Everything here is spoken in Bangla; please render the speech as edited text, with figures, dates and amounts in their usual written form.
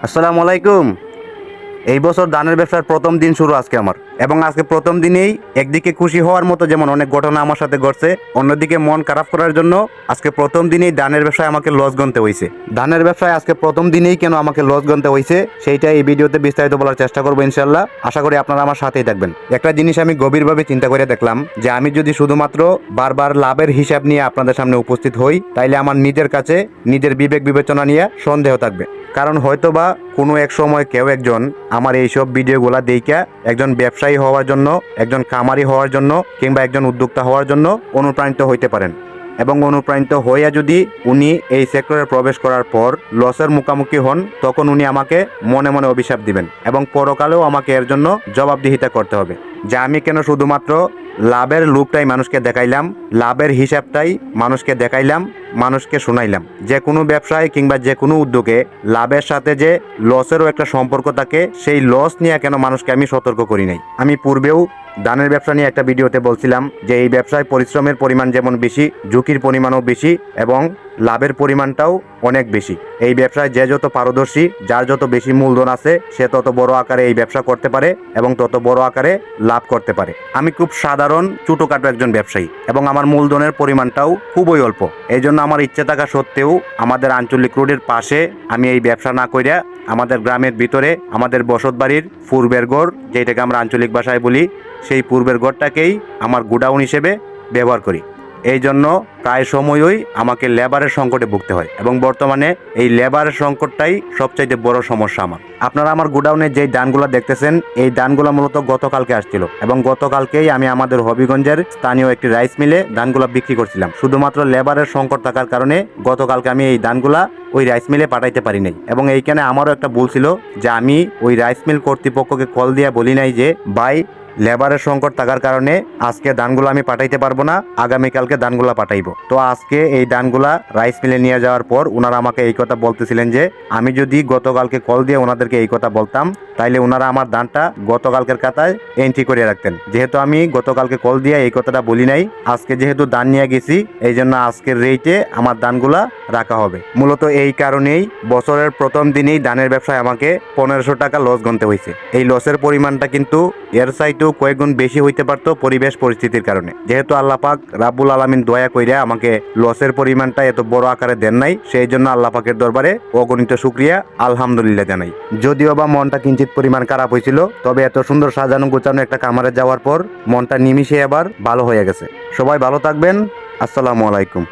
আসসালামু আলাইকুম। এই বছর ধানের ব্যবসার প্রথম দিন শুরু আজকে আমার, এবং আজকে প্রথম দিনেই একদিকে খুশি হওয়ার মতো যেমন অনেক ঘটনা আমার সাথে ঘটছে, অন্যদিকে মন খারাপ করার জন্য আজকে প্রথম দিনেই ধানের ব্যবসায় আমাকে লস গুনতে হয়েছে। ধানের ব্যবসায় আজকে প্রথম দিনেই কেন আমাকে লস গুনতে হয়েছে সেইটা এই ভিডিওতে বিস্তারিত বলার চেষ্টা করবো ইনশাল্লাহ। আশা করি আপনারা আমার সাথেই থাকবেন। একটা জিনিস আমি গভীরভাবে চিন্তা করে দেখলাম যে আমি যদি শুধুমাত্র বারবার লাভের হিসাব নিয়ে আপনাদের সামনে উপস্থিত হই, তাইলে আমার নিজের কাছে নিজের বিবেক বিবেচনা নিয়ে সন্দেহ থাকবে। কারণ হয়তোবা কোনো এক সময় কেউ একজন আমার এইসব ভিডিওগুলা দেইখা একজন ব্যবসায়ী হওয়ার জন্য, একজন খামারি হওয়ার জন্য কিংবা একজন উদ্যোক্তা হওয়ার জন্য অনুপ্রাণিত হইতে পারেন, এবং অনুপ্রাণিত হইয়া যদি উনি এই সেক্টরে প্রবেশ করার পর লসের মুখোমুখি হন, তখন উনি আমাকে মনে মনে অভিশাপ দিবেন এবং পরকালেও আমাকে এর জন্য জবাবদিহিতা করতে হবে যে আমি কেন শুধুমাত্র লাভের লুকটাই মানুষকে দেখাইলাম, লাভের হিসাবটাই মানুষকে দেখাইলাম, মানুষকে শোনাইলাম। যে কোনো ব্যবসায় কিংবা যে কোনো উদ্যোগে লাভের সাথে যে লসেরও একটা সম্পর্ক থাকে, সেই লস নিয়ে কেন মানুষকে আমি সতর্ক করি নাই। আমি পূর্বেও ধানের ব্যবসা নিয়ে একটা ভিডিওতে বলছিলাম যে এই ব্যবসায় পরিশ্রমের পরিমাণ যেমন বেশি, ঝুঁকির পরিমাণও বেশি এবং লাভের পরিমাণটাও অনেক বেশি। এই ব্যবসায় যে যত পারদর্শী, যার যত বেশি মূলধন আছে, সে তত বড় আকারে এই ব্যবসা করতে পারে এবং তত বড় আকারে লাভ করতে পারে। আমি খুব সাধারণ ছোটোখাটো একজন ব্যবসায়ী এবং আমার মূলধনের পরিমাণটাও খুবই অল্প। এই জন্য আমার ইচ্ছে থাকা সত্ত্বেও আমাদের আঞ্চলিক রোডের পাশে আমি এই ব্যবসা না কইরা আমাদের গ্রামের ভিতরে আমাদের বসত বাড়ির পূর্বের ঘর, যেটাকে আমরা আঞ্চলিক ভাষায় বলি, সেই পূর্বের ঘরটাকেই আমার গোডাউন হিসেবে ব্যবহার করি। এই জন্য প্রায় সময়ই আমাকে লেবারের সংকটে ভুগতে হয় এবং বর্তমানে এই লেবারের সংকটটাই সবচাইতে বড় সমস্যা আমার। আপনারা আমার গোডাউনে যেই ধানগুলো দেখতেছেন, এই ধানগুলো মূলত গতকালকে আসছিল এবং গতকালকেই আমি আমাদের হবিগঞ্জের স্থানীয় একটি রাইস মিলে ধানগুলো বিক্রি করছিলাম। শুধুমাত্র লেবারের সংকট থাকার কারণে গতকালকে আমি এই ধানগুলা ওই রাইস মিলে পাঠাইতে পারি নাই, এবং এইখানে আমারও একটা ভুল ছিল যে আমি ওই রাইস মিল কর্তৃপক্ষকে কল দিয়ে বলি নাই যে ভাই, লেবারের সংকট থাকার কারণে আজকে ধানগুলো আমি পাঠাইতে পারবো না, আগামীকালকে ধানগুলা পাঠাইবো। তো আজকে এই ধানগুলা রাইস মিলে নিয়ে যাওয়ার পর ওনারা আমাকে এই কথা বলতেছিলেন যে আমি যদি গতকালকে কল দিয়ে ওনাদেরকে এই কথা বলতাম, তাইলে ওনারা আমার ধানটা গতকালকের খাতায় এন্ট্রি করে রাখতেন। যেহেতু আমি গতকালকে কল দিয়ে এই কথাটা বলি নাই, আজকে যেহেতু ধান নিয়ে গেছি, এই জন্য আজকের রেটে আমার ধানগুলা রাখা হবে। মূলত এই কারণেই বছরের প্রথম দিনেই ধানের ব্যবসায় আমাকে 1500 টাকা লস গুনতে হয়েছে। এই লসের পরিমাণটা কিন্তু এর চাইতেও কয়েক গুণ বেশি হইতে পারতো পরিবেশ পরিস্থিতির কারণে। যেহেতু আল্লাহ পাক রাব্বুল আলামিন দয়া কইরা আমাকে লসের পরিমাণটা এত বড় আকারে দেন নাই, সেই জন্য আল্লাহ পাকের দরবারে অগণিত শুকরিয়া আলহামদুলিল্লাহ জানাই। যদিও বা মনটা কিঞ্চিত পরিমাণ খারাপ হয়েছিল, তবে এত সুন্দর সাজানো গোছানো একটা খামারে যাওয়ার পর মনটা নিমিষে আবার ভালো হয়ে গেছে। সবাই ভালো থাকবেন। আসসালামু আলাইকুম।